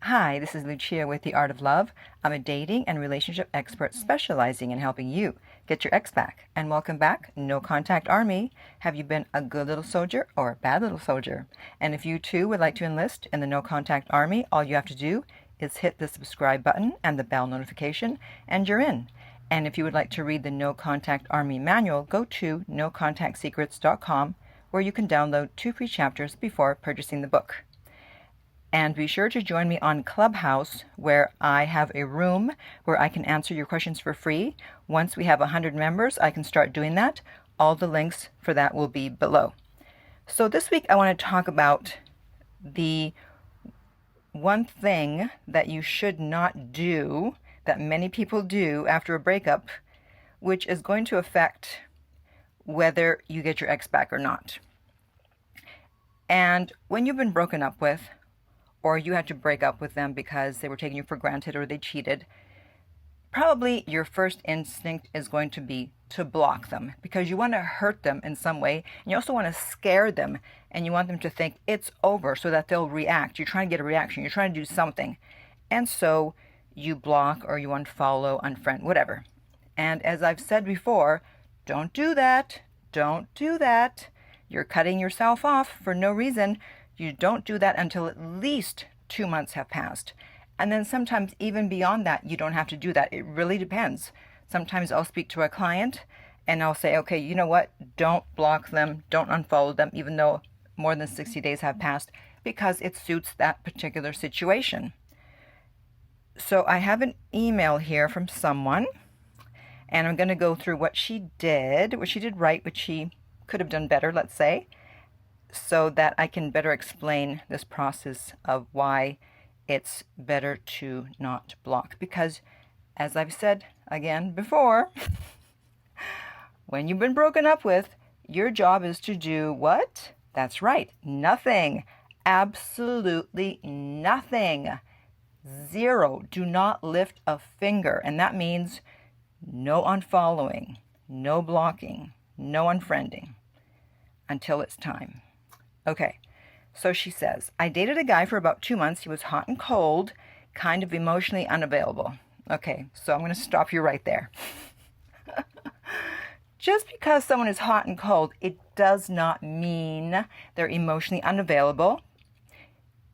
Hi, this is Lucia with The Art of Love. I'm a dating and relationship expert specializing in helping you get your ex back. And welcome back, No Contact Army. Have you been a good little soldier or a bad little soldier? And if you too would like to enlist in the No Contact Army, all you have to do is hit the subscribe button and the bell notification, and you're in. And if you would like to read the No Contact Army manual, go to nocontactsecrets.com, where you can download 2 free chapters before purchasing the book. And be sure to join me on Clubhouse, where I have a room where I can answer your questions for free. Once we have 100 members, I can start doing that. All the links for that will be below. So this week I want to talk about the one thing that you should not do, that many people do after a breakup, which is going to affect whether you get your ex back or not. And when you've been broken up with, or you had to break up with them because they were taking you for granted or they cheated, probably your first instinct is going to be to block them because you want to hurt them in some way, and you also want to scare them, and you want them to think it's over so that they'll react. You're trying to get a reaction. You're trying to do something. And so you block or you unfollow, unfriend, whatever. And as I've said before, don't do that. Don't do that. You're cutting yourself off for no reason. You don't do that until at least 2 months have passed. And then sometimes even beyond that, you don't have to do that. It really depends. Sometimes I'll speak to a client and I'll say, okay, you know what? Don't block them. Don't unfollow them, even though more than 60 days have passed, because it suits that particular situation. So I have an email here from someone, and I'm going to go through what she did right, which she could have done better, let's say, so that I can better explain this process of why it's better to not block. Because, as I've said again before, when you've been broken up with, your job is to do what? That's right, nothing. Absolutely nothing. Zero. Do not lift a finger. And that means no unfollowing, no blocking, no unfriending until it's time. Okay, so she says, I dated a guy for about 2 months. He was hot and cold, kind of emotionally unavailable. Okay, so I'm going to stop you right there. Just because someone is hot and cold, it does not mean they're emotionally unavailable.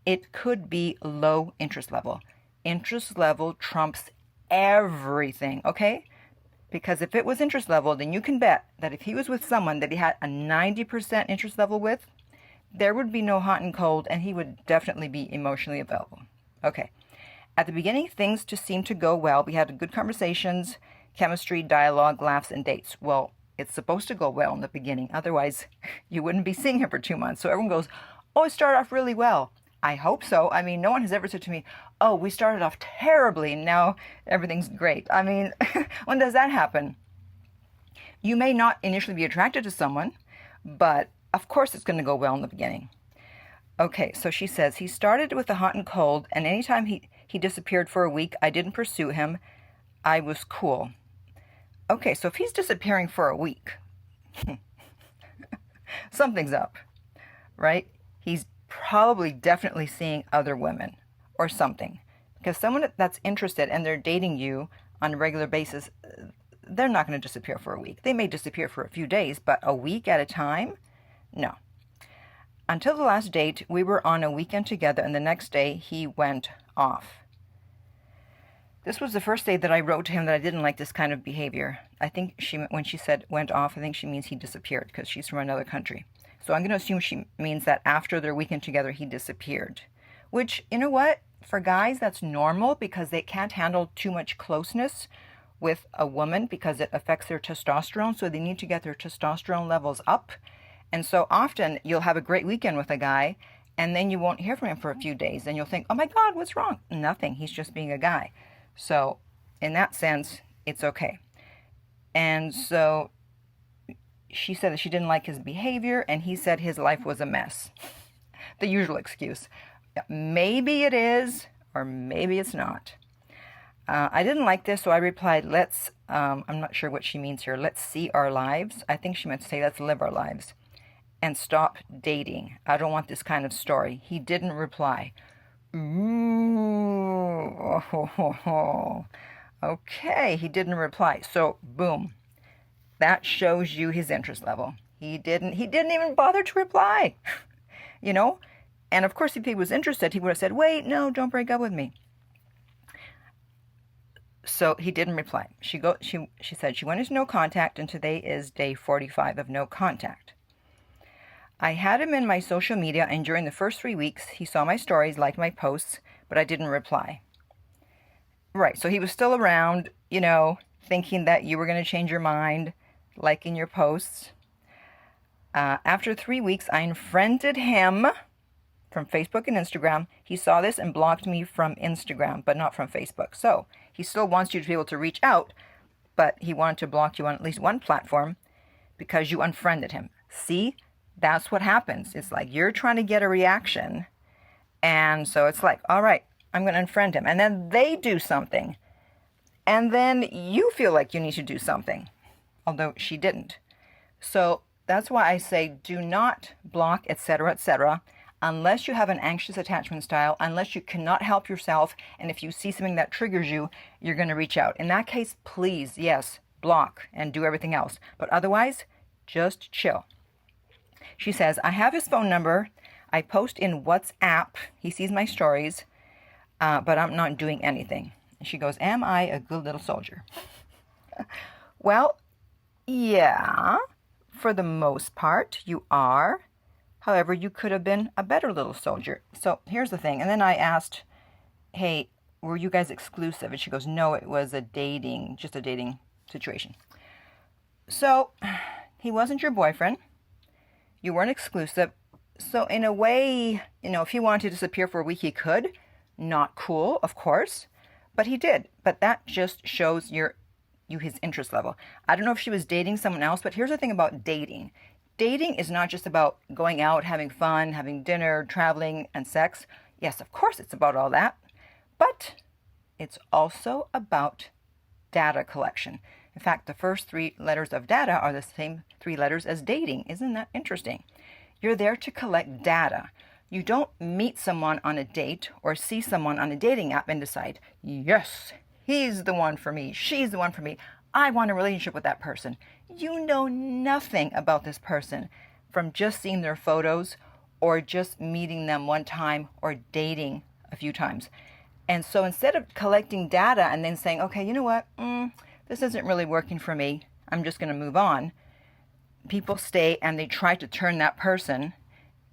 It could be low interest level. Interest level trumps everything, okay? Because if it was interest level, then you can bet that if he was with someone that he had a 90% interest level with, there would be no hot and cold, and he would definitely be emotionally available. Okay. At the beginning, things just seemed to go well. We had good conversations, chemistry, dialogue, laughs, and dates. Well, it's supposed to go well in the beginning. Otherwise, you wouldn't be seeing him for 2 months. So everyone goes, oh, it started off really well. I hope so. I mean, no one has ever said to me, oh, we started off terribly, and now everything's great. I mean, when does that happen? You may not initially be attracted to someone, but of course it's going to go well in the beginning. Okay, so she says, he started with the hot and cold, and anytime he disappeared for a week, I didn't pursue him. I was cool. Okay, so if he's disappearing for a week, something's up, right? He's probably definitely seeing other women or something. Because someone that's interested and they're dating you on a regular basis, they're not going to disappear for a week. They may disappear for a few days, but a week at a time? No. Until the last date, we were on a weekend together, and the next day he went off. This was the first day that I wrote to him that I didn't like this kind of behavior. I think when she said went off, I think she means he disappeared because she's from another country. So I'm going to assume she means that after their weekend together, he disappeared. Which, you know what? For guys, that's normal because they can't handle too much closeness with a woman because it affects their testosterone. So they need to get their testosterone levels up. And so often you'll have a great weekend with a guy, and then you won't hear from him for a few days. And you'll think, oh my God, what's wrong? Nothing. He's just being a guy. So in that sense, it's okay. And so she said that she didn't like his behavior, and he said his life was a mess. The usual excuse. Maybe it is, or maybe it's not. I didn't like this, so I replied, I'm not sure what she means here. Let's see our lives. I think she meant to say, let's live our lives. And stop dating. I don't want this kind of story. He didn't reply. Ooh. Okay, he didn't reply. So, boom. That shows you his interest level. He didn't even bother to reply. You know? And of course, if he was interested, he would have said, "Wait, no, don't break up with me." So he didn't reply. She said she went into no contact, and today is day 45 of no contact. I had him in my social media, and during the first 3 weeks, he saw my stories, liked my posts, but I didn't reply. Right, so he was still around, you know, thinking that you were going to change your mind, liking your posts. After 3 weeks, I unfriended him from Facebook and Instagram. He saw this and blocked me from Instagram, but not from Facebook. So he still wants you to be able to reach out, but he wanted to block you on at least one platform because you unfriended him. See, that's what happens. It's like you're trying to get a reaction, and so it's like, all right, I'm going to unfriend him. And then they do something, and then you feel like you need to do something, although she didn't. So that's why I say do not block, etc., unless you have an anxious attachment style, unless you cannot help yourself, and if you see something that triggers you, you're going to reach out. In that case, please, yes, block and do everything else. But otherwise, just chill. She says, I have his phone number. I post in WhatsApp. He sees my stories, but I'm not doing anything. And she goes, am I a good little soldier? Well, yeah, for the most part, you are. However, you could have been a better little soldier. So here's the thing. And then I asked, hey, were you guys exclusive? And she goes, no, it was just a dating situation. So he wasn't your boyfriend. You weren't exclusive. So in a way, you know, if he wanted to disappear for a week, he could. Not cool, of course. But he did. But that just shows his interest level. I don't know if she was dating someone else, but here's the thing about dating. Dating is not just about going out, having fun, having dinner, traveling, and sex. Yes, of course it's about all that. But it's also about data collection. In fact, the first 3 letters of data are the same 3 letters as dating. Isn't that interesting? You're there to collect data. You don't meet someone on a date or see someone on a dating app and decide, yes, he's the one for me, she's the one for me. I want a relationship with that person. You know nothing about this person from just seeing their photos or just meeting them one time or dating a few times. And so instead of collecting data and then saying, okay, you know what, this isn't really working for me, I'm just going to move on, people stay and they try to turn that person,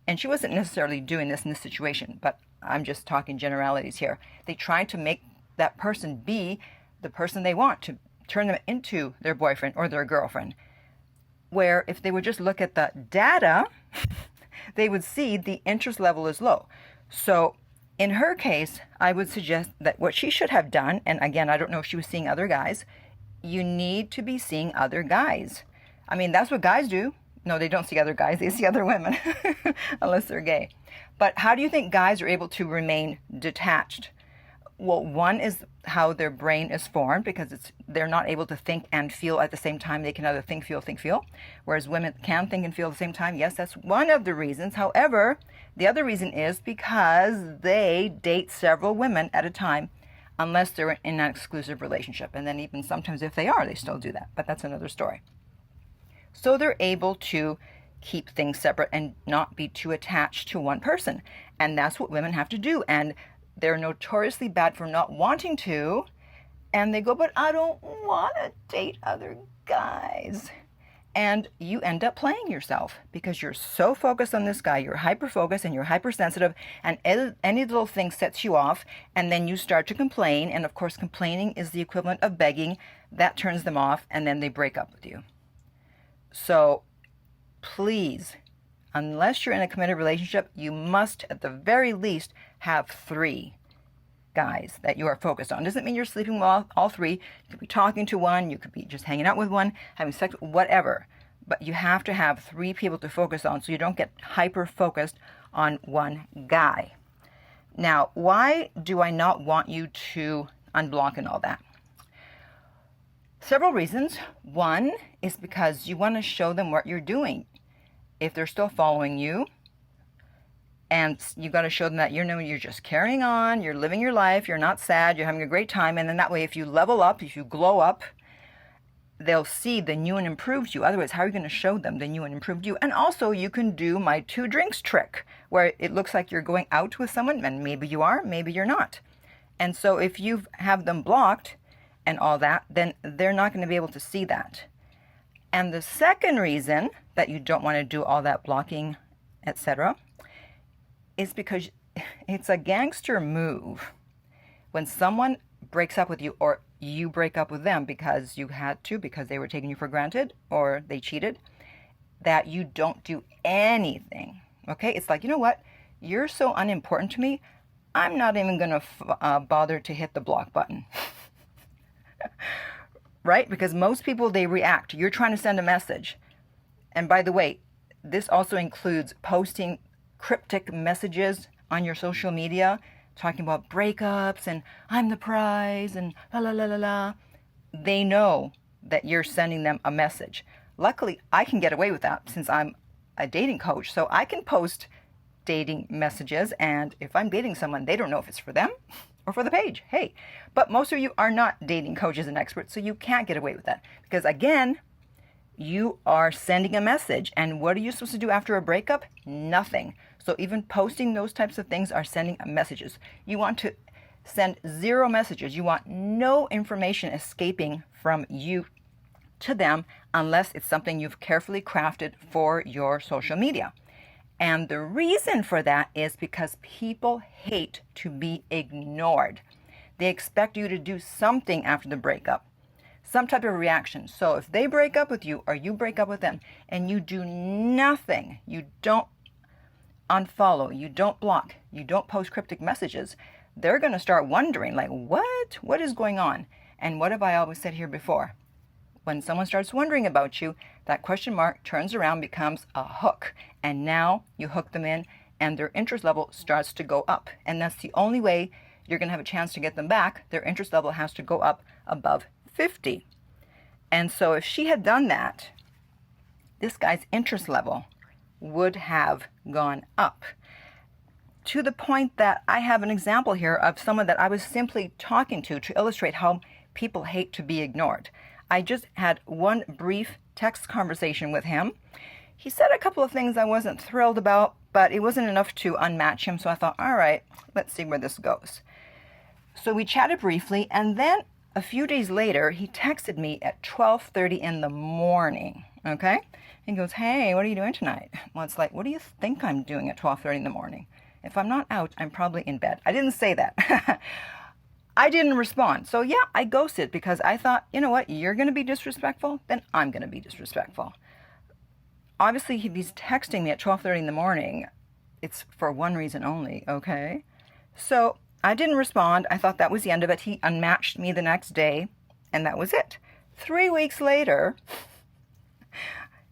and she wasn't necessarily doing this in this situation, but I'm just talking generalities here. They try to make that person be the person they want, to turn them into their boyfriend or their girlfriend. Where if they would just look at the data, they would see the interest level is low. So in her case, I would suggest that what she should have done, and again, I don't know if she was seeing other guys, you need to be seeing other guys. I mean, that's what guys do. No, they don't see other guys. They see other women, unless they're gay. But how do you think guys are able to remain detached? Well, one is how their brain is formed, because they're not able to think and feel at the same time. They can either think, feel, whereas women can think and feel at the same time. Yes, that's one of the reasons. However, the other reason is because they date several women at a time, unless they're in an exclusive relationship. And then even sometimes if they are, they still do that. But that's another story. So they're able to keep things separate and not be too attached to one person. And that's what women have to do. And they're notoriously bad for not wanting to. And they go, but I don't want to date other guys. And you end up playing yourself because you're so focused on this guy. You're hyper-focused and you're hypersensitive. And any little thing sets you off. And then you start to complain. And of course, complaining is the equivalent of begging. That turns them off. And then they break up with you. So please, unless you're in a committed relationship, you must at the very least have 3 guys that you are focused on. Doesn't mean you're sleeping with all 3. You could be talking to one, you could be just hanging out with one, having sex, whatever. But you have to have 3 people to focus on so you don't get hyper-focused on one guy. Now, why do I not want you to unblock and all that? Several reasons. One is because you want to show them what you're doing. If they're still following you And you got to show them that you're just carrying on, you're living your life, you're not sad, you're having a great time. And then that way, if you level up, if you glow up, they'll see the new and improved you. Otherwise, how are you going to show them the new and improved you? And also, you can do my 2 drinks trick, where it looks like you're going out with someone, and maybe you are, maybe you're not. And so if you have them blocked and all that, then they're not going to be able to see that. And the second reason that you don't want to do all that blocking, etc., is because it's a gangster move. When someone breaks up with you, or you break up with them because you had to, because they were taking you for granted or they cheated, that you don't do anything. Okay? It's like, you know what? You're so unimportant to me, I'm not even going to bother to hit the block button. Right? Because most people, they react. You're trying to send a message. And by the way, this also includes posting cryptic messages on your social media, talking about breakups and I'm the prize and la la la la la. They know that you're sending them a message. Luckily, I can get away with that since I'm a dating coach. So I can post dating messages, and if I'm dating someone, they don't know if it's for them or for the page. Hey, but most of you are not dating coaches and experts, so you can't get away with that. Because again, you are sending a message. And what are you supposed to do after a breakup? Nothing. So even posting those types of things are sending messages. You want to send 0 messages. You want no information escaping from you to them unless it's something you've carefully crafted for your social media. And the reason for that is because people hate to be ignored. They expect you to do something after the breakup, some type of reaction. So if they break up with you or you break up with them and you do nothing, you don't unfollow, you don't block, you don't post cryptic messages, they're going to start wondering, like, what is going on? And what have I always said here before? When someone starts wondering about you, that question mark turns around, becomes a hook. And now you hook them in and their interest level starts to go up. And that's the only way you're going to have a chance to get them back. Their interest level has to go up above 50. And so if she had done that, this guy's interest level would have gone up. To the point that I have an example here of someone that I was simply talking to illustrate how people hate to be ignored. I just had one brief text conversation with him. He said a couple of things I wasn't thrilled about, but it wasn't enough to unmatch him. So I thought, all right, let's see where this goes. So we chatted briefly, and then a few days later, he texted me at 12:30 in the morning, okay? He goes, hey, what are you doing tonight? Well, it's like, what do you think I'm doing at 12:30 in the morning? If I'm not out, I'm probably in bed. I didn't say that. I didn't respond. So yeah, I ghosted because I thought, you know what, you're going to be disrespectful, then I'm going to be disrespectful. Obviously, if he's texting me at 12:30 in the morning, it's for one reason only, okay? So I didn't respond. I thought that was the end of it. He unmatched me the next day, and that was it. 3 weeks later,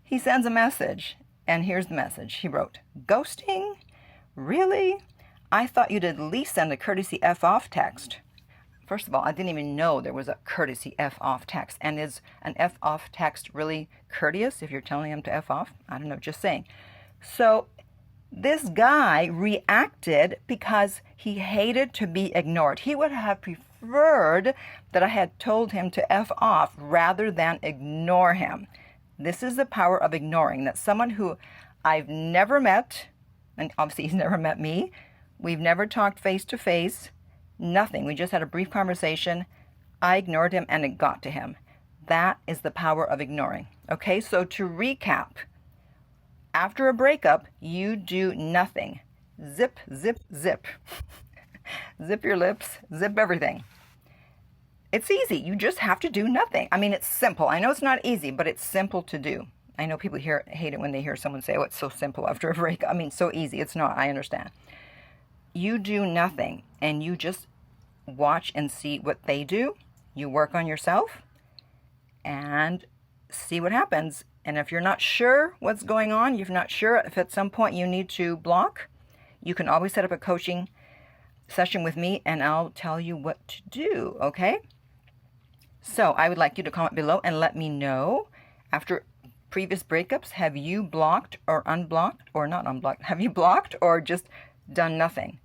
he sends a message, and here's the message. He wrote, ghosting? Really? I thought you'd at least send a courtesy F off text. First of all, I didn't even know there was a courtesy F off text. And is an F off text really courteous if you're telling him to F off? I don't know, just saying. So this guy reacted because he hated to be ignored. He would have preferred that I had told him to F off rather than ignore him. This is the power of ignoring. That someone who I've never met, and obviously he's never met me, we've never talked face to face, nothing. We just had a brief conversation. I ignored him and it got to him. That is the power of ignoring. Okay, so to recap, after a breakup, you do nothing. Zip, zip, zip. Zip your lips, zip everything. It's easy. You just have to do nothing. I mean, it's simple. I know it's not easy, but it's simple to do. I know people hate it when they hear someone say, oh, it's so simple after a breakup. I mean, so easy. It's not. I understand. You do nothing and you just watch and see what they do. You work on yourself and see what happens. And if you're not sure what's going on, you're not sure if at some point you need to block, you can always set up a coaching session with me and I'll tell you what to do, okay? So I would like you to comment below and let me know, after previous breakups, have you blocked or unblocked, or not unblocked, have you blocked or just done nothing.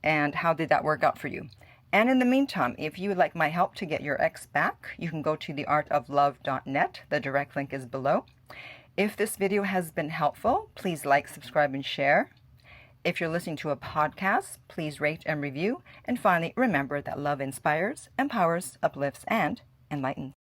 And how did that work out for you? And in the meantime, if you would like my help to get your ex back, you can go to theartoflove.net. The direct link is below. If this video has been helpful, please like, subscribe, and share. If you're listening to a podcast, please rate and review. And finally, remember that love inspires, empowers, uplifts, and enlightens.